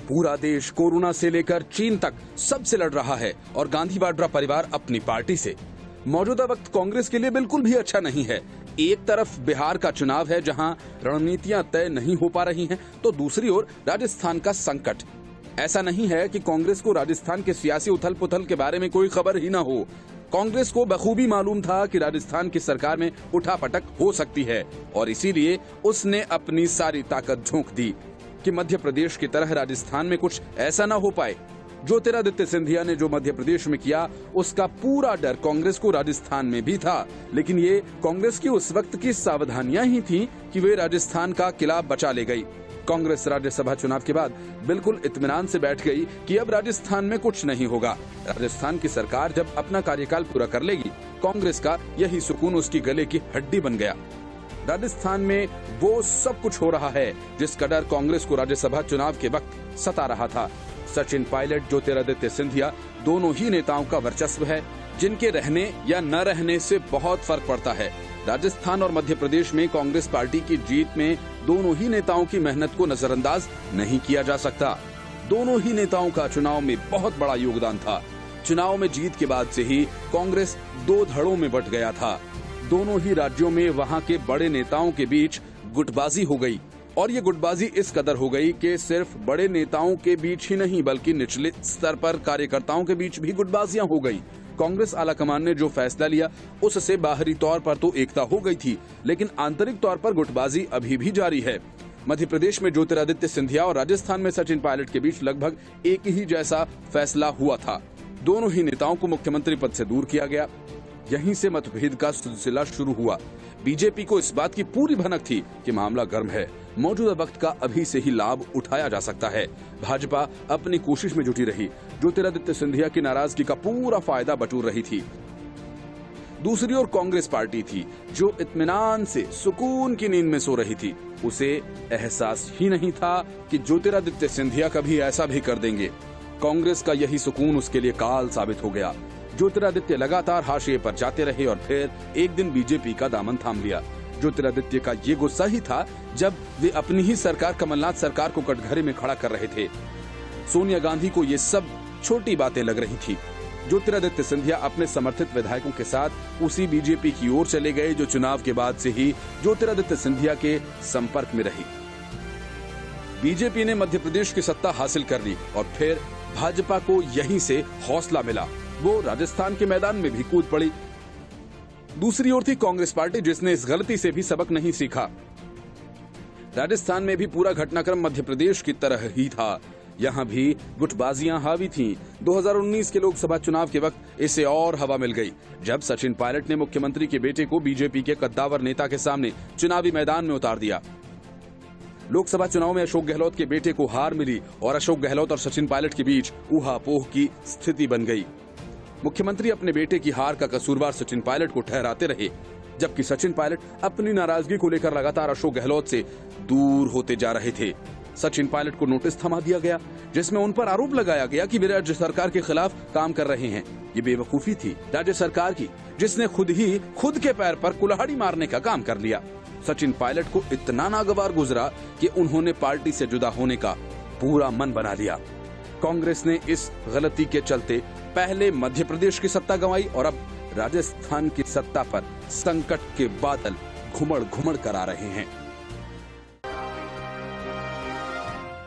पूरा देश कोरोना से लेकर चीन तक सबसे लड़ रहा है और गांधी वाड्रा परिवार अपनी पार्टी से। मौजूदा वक्त कांग्रेस के लिए बिल्कुल भी अच्छा नहीं है। एक तरफ बिहार का चुनाव है जहां रणनीतियां तय नहीं हो पा रही हैं, तो दूसरी ओर राजस्थान का संकट। ऐसा नहीं है कि कांग्रेस को राजस्थान के सियासी उथल पुथल के बारे में कोई खबर ही न हो। कांग्रेस को बखूबी मालूम था कि राजस्थान की सरकार में उठापटक हो सकती है और इसीलिए उसने अपनी सारी ताकत झोंक दी कि मध्य प्रदेश की तरह राजस्थान में कुछ ऐसा न हो पाए। ज्योतिरादित्य सिंधिया ने जो मध्य प्रदेश में किया, उसका पूरा डर कांग्रेस को राजस्थान में भी था, लेकिन ये कांग्रेस की उस वक्त की सावधानियां ही थीं कि वे राजस्थान का किला बचा ले गई। कांग्रेस राज्यसभा चुनाव के बाद बिल्कुल इत्मीनान से बैठ गई कि अब राजस्थान में कुछ नहीं होगा। राजस्थान की सरकार जब अपना कार्यकाल पूरा कर लेगी, कांग्रेस का यही सुकून उसकी गले की हड्डी बन गया। राजस्थान में वो सब कुछ हो रहा है जिसका डर कांग्रेस को राज्यसभा चुनाव के वक्त सता रहा था। सचिन पायलट, ज्योतिरादित्य सिंधिया, दोनों ही नेताओं का वर्चस्व है जिनके रहने या न रहने से बहुत फर्क पड़ता है। राजस्थान और मध्य प्रदेश में कांग्रेस पार्टी की जीत में दोनों ही नेताओं की मेहनत को नजरअंदाज नहीं किया जा सकता। दोनों ही नेताओं का चुनाव में बहुत बड़ा योगदान था। चुनाव में जीत के बाद से ही कांग्रेस दो धड़ों में बंट गया था। दोनों ही राज्यों में वहां के बड़े नेताओं के बीच गुटबाजी हो गई और ये गुटबाजी इस कदर हो गई कि सिर्फ बड़े नेताओं के बीच ही नहीं बल्कि निचले स्तर पर कार्यकर्ताओं के बीच भी गुटबाजियां हो गई। कांग्रेस आलाकमान ने जो फैसला लिया उससे बाहरी तौर पर तो एकता हो गई थी, लेकिन आंतरिक तौर पर गुटबाजी अभी भी जारी है। मध्य प्रदेश में ज्योतिरादित्य सिंधिया और राजस्थान में सचिन पायलट के बीच लगभग एक ही जैसा फैसला हुआ था। दोनों ही नेताओं को मुख्यमंत्री पद से दूर किया गया। यहीं से मतभेद का सिलसिला शुरू हुआ। बीजेपी को इस बात की पूरी भनक थी कि मामला गर्म है, मौजूदा वक्त का अभी से ही लाभ उठाया जा सकता है। भाजपा अपनी कोशिश में जुटी रही। ज्योतिरादित्य सिंधिया की नाराजगी का पूरा फायदा बटोर रही थी। दूसरी ओर कांग्रेस पार्टी थी जो इत्मीनान से सुकून की नींद में सो रही थी। उसे एहसास ही नहीं था कि ज्योतिरादित्य सिंधिया कभी ऐसा भी कर देंगे। कांग्रेस का यही सुकून उसके लिए काल साबित हो गया। ज्योतिरादित्य लगातार हाशिए पर जाते रहे और फिर एक दिन बीजेपी का दामन थाम लिया। ज्योतिरादित्य का ये गुस्सा ही था जब वे अपनी ही सरकार कमलनाथ सरकार को कटघरे में खड़ा कर रहे थे। सोनिया गांधी को ये सब छोटी बातें लग रही थी। ज्योतिरादित्य सिंधिया अपने समर्थित विधायकों के साथ उसी बीजेपी की ओर चले गए जो चुनाव के बाद से ही ज्योतिरादित्य सिंधिया के संपर्क में रही। बीजेपी ने मध्य प्रदेश की सत्ता हासिल कर ली और फिर भाजपा को यहीं से हौसला मिला। वो राजस्थान के मैदान में भी कूद पड़ी। दूसरी ओर थी कांग्रेस पार्टी जिसने इस गलती से भी सबक नहीं सीखा। राजस्थान में भी पूरा घटनाक्रम मध्य प्रदेश की तरह ही था। यहाँ भी गुटबाजियां हावी थीं। 2019 के लोकसभा चुनाव के वक्त इसे और हवा मिल गई जब सचिन पायलट ने मुख्यमंत्री के बेटे को बीजेपी के कद्दावर नेता के सामने चुनावी मैदान में उतार दिया। लोकसभा चुनाव में अशोक गहलोत के बेटे को हार मिली और अशोक गहलोत और सचिन पायलट के बीच ऊहापोह की स्थिति बन गई। मुख्यमंत्री अपने बेटे की हार का कसूरवार सचिन पायलट को ठहराते रहे, जबकि सचिन पायलट अपनी नाराजगी को लेकर लगातार अशोक गहलोत से दूर होते जा रहे थे। सचिन पायलट को नोटिस थमा दिया गया जिसमें उन पर आरोप लगाया गया कि वे राज्य सरकार के खिलाफ काम कर रहे हैं। ये बेवकूफी थी राज्य सरकार की जिसने खुद के पैर पर कुल्हाड़ी मारने का काम कर लिया। सचिन पायलट को इतना नागवार गुजरा कि उन्होंने पार्टी से जुदा होने का पूरा मन बना लिया। कांग्रेस ने इस गलती के चलते पहले मध्य प्रदेश की सत्ता गंवाई और अब राजस्थान की सत्ता पर संकट के बादल घुमड़ घुमड़ कर आ रहे हैं।